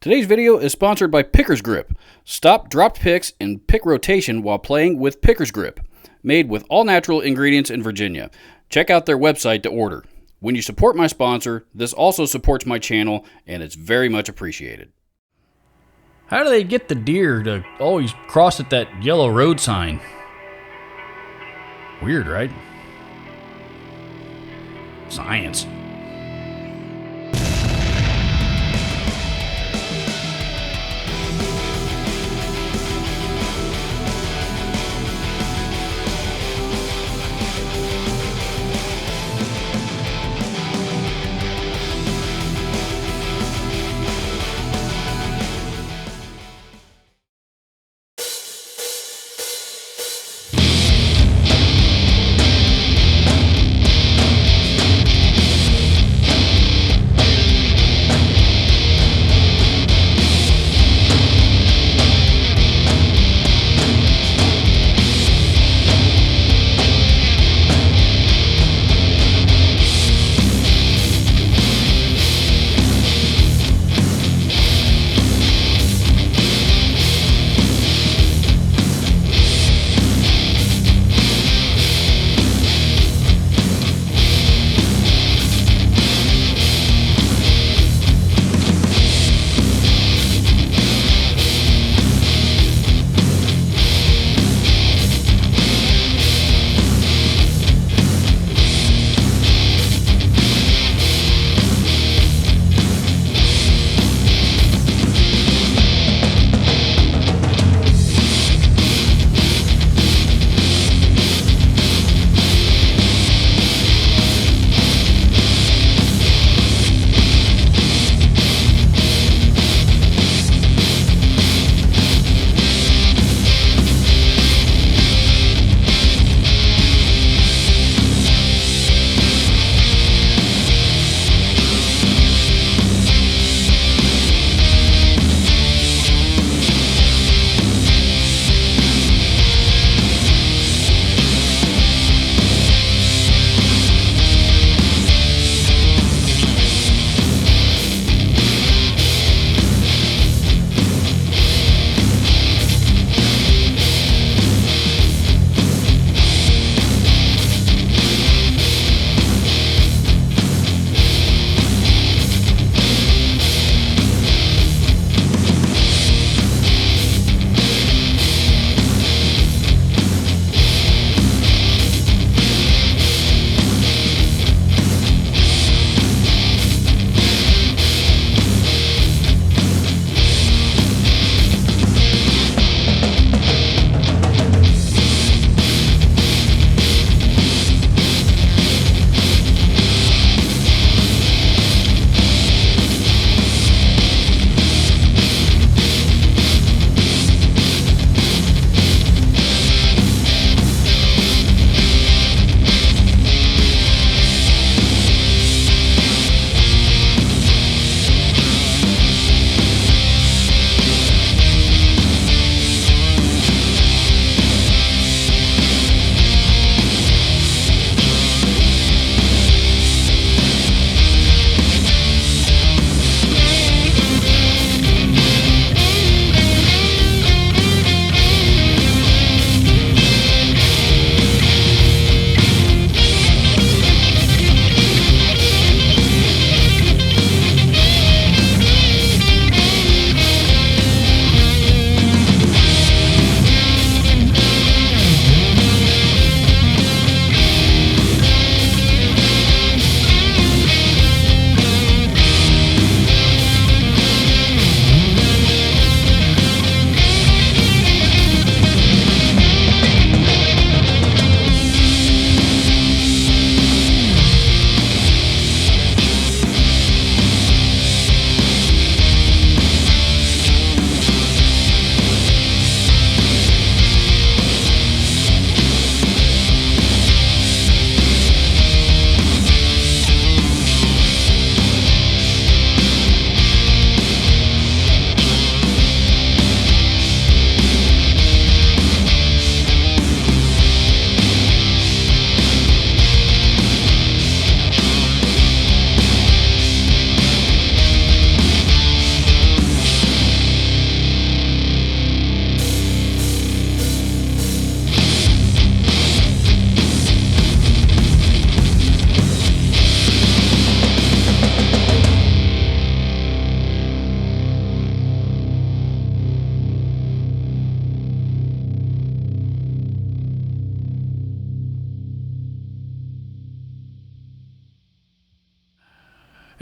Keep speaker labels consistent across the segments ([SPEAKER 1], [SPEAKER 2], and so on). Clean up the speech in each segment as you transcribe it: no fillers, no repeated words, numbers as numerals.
[SPEAKER 1] Today's video is sponsored by Picker's Grip. Stop dropped picks and pick rotation while playing with Picker's Grip. Made with all natural ingredients in Virginia. Check out their website to order. When you support my sponsor, this also supports my channel, and it's very much appreciated.
[SPEAKER 2] How do they get the deer to always cross at that yellow road sign? Weird, right? Science.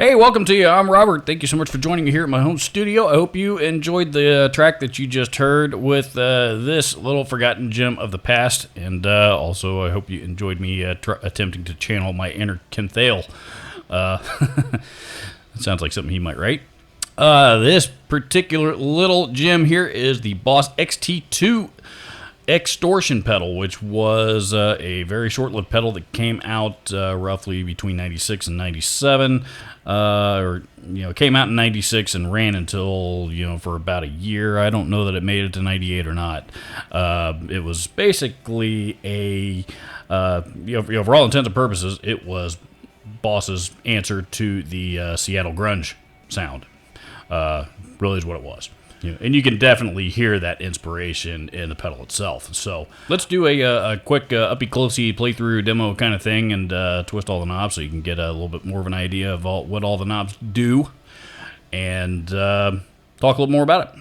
[SPEAKER 2] Hey, welcome to you. I'm Robert. Thank you so much for joining me here at my home studio. I hope you enjoyed the track that you just heard with this little forgotten gem of the past. And also, I hope you enjoyed me attempting to channel my inner Kim Thale. It sounds like something he might write. This particular little gem here is the Boss XT2 Extortion pedal, which was a very short-lived pedal that came out roughly between 96 and 97. Came out in 96 and ran until, for about a year. I don't know that it made it to 98 or not. It was basically for all intents and purposes, it was Boss's answer to the Seattle Grunge sound. Really is what it was. And you can definitely hear that inspiration in the pedal itself. So let's do a quick uppy-closey playthrough demo kind of thing and twist all the knobs so you can get a little bit more of an idea of what all the knobs do and talk a little more about it.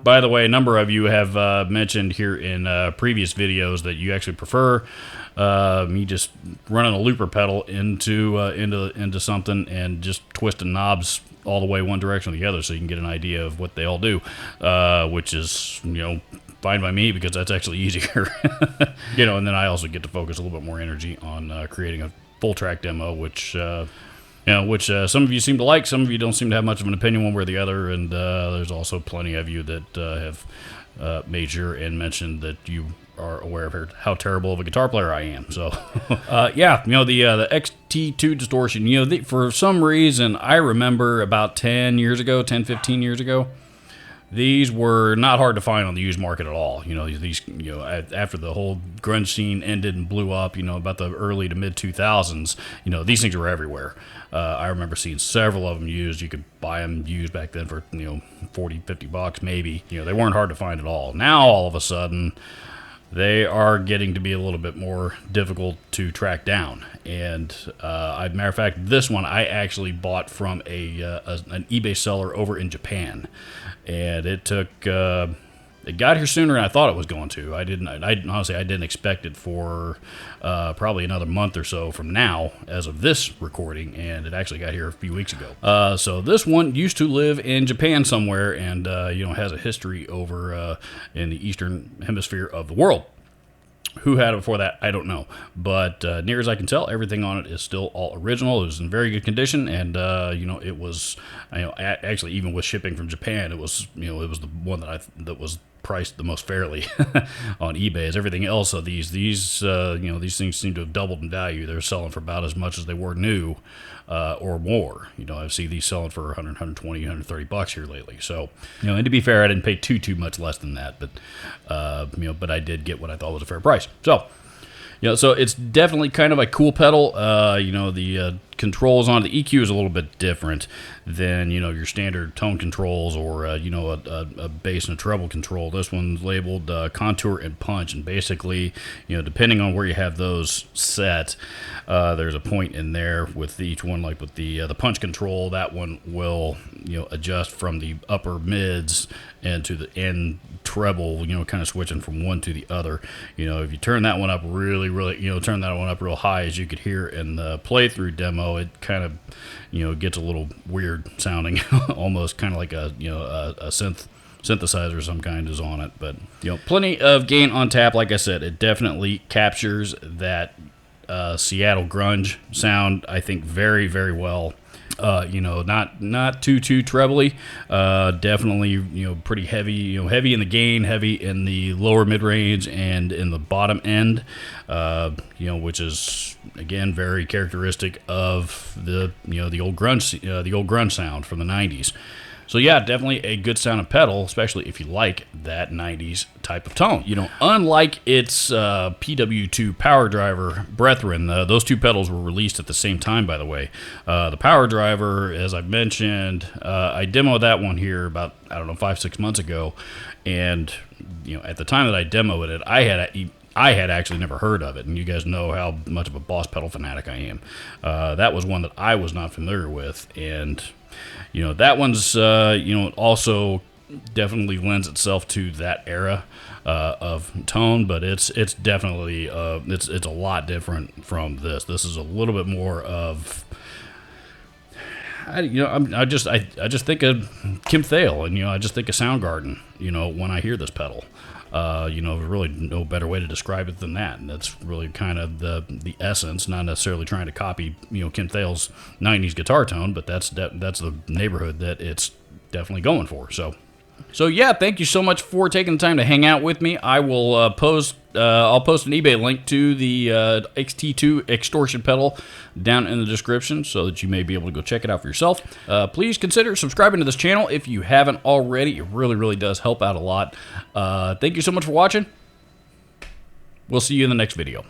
[SPEAKER 2] By the way, a number of you have mentioned here in previous videos that you actually prefer me just running a looper pedal into something and just twisting knobs all the way one direction or the other so you can get an idea of what they all do, which is, fine by me because that's actually easier. And then I also get to focus a little bit more energy on creating a full track demo, which some of you seem to like, some of you don't seem to have much of an opinion one way or the other, and there's also plenty of you that have made sure and mentioned that you are aware of how terrible of a guitar player I am. So, the XT2 Distortion, for some reason, I remember about 15 years ago, these were not hard to find on the used market at all. After the whole grunge scene ended and blew up, about the early to mid 2000s, these things were everywhere. I remember seeing several of them used. You could buy them used back then for, $40-50 maybe. They weren't hard to find at all. Now, all of a sudden, they are getting to be a little bit more difficult to track down. And matter of fact, this one I actually bought from an eBay seller over in Japan. And it took, it got here sooner than I thought it was going to. I honestly didn't expect it for probably another month or so from now as of this recording, and it actually got here a few weeks ago. So this one used to live in Japan somewhere and, has a history over in the eastern hemisphere of the world. Who had it before that, I don't know. But near as I can tell, everything on it is still all original. It was in very good condition, and it was, actually even with shipping from Japan, it was the one that was priced the most fairly on eBay. As everything else of these things seem to have doubled in value. They're selling for about as much as they were new, or more. I see these selling for 100, 120, 130 bucks here lately. So, and to be fair, I didn't pay too much less than that, but but I did get what I thought was a fair price. So, so it's definitely kind of a cool pedal. The controls on the EQ is a little bit different than, your standard tone controls or, a bass and a treble control. This one's labeled contour and punch. And basically, depending on where you have those set, there's a point in there with each one, like with the punch control. That one will, adjust from the upper mids and to the end treble, kind of switching from one to the other. If you turn that one up really, turn that one up real high, as you could hear in the playthrough demo, it kind of, gets a little weird sounding, almost kind of like a synthesizer of some kind is on it. But, plenty of gain on tap. Like I said, it definitely captures that Seattle grunge sound, I think, very, very well. Not too trebly, definitely, pretty heavy, heavy in the gain, heavy in the lower mid range and in the bottom end, which is, again, very characteristic of the old grunge sound from the 90s. So yeah, definitely a good sounding pedal, especially if you like that 90s type of tone. Unlike its PW2 Power Driver brethren, those two pedals were released at the same time, by the way. The Power Driver, as I've mentioned, I demoed that one here about, 5-6 months ago. And, at the time that I demoed it, I had actually never heard of it, and you guys know how much of a Boss pedal fanatic I am. That was one that I was not familiar with, and that one's also definitely lends itself to that era of tone, but it's definitely it's a lot different from this. This is a little bit more of I just think of Kim Thale, and I just think of Soundgarden. When I hear this pedal. Really no better way to describe it than that. And that's really kind of the essence, not necessarily trying to copy, Kim Thale's 90s guitar tone, but that's the neighborhood that it's definitely going for. So yeah, thank you so much for taking the time to hang out with me. I will I'll post an eBay link to the XT2 extortion pedal down in the description so that you may be able to go check it out for yourself. Please consider subscribing to this channel if you haven't already. It really, really does help out a lot. Thank you so much for watching. We'll see you in the next video.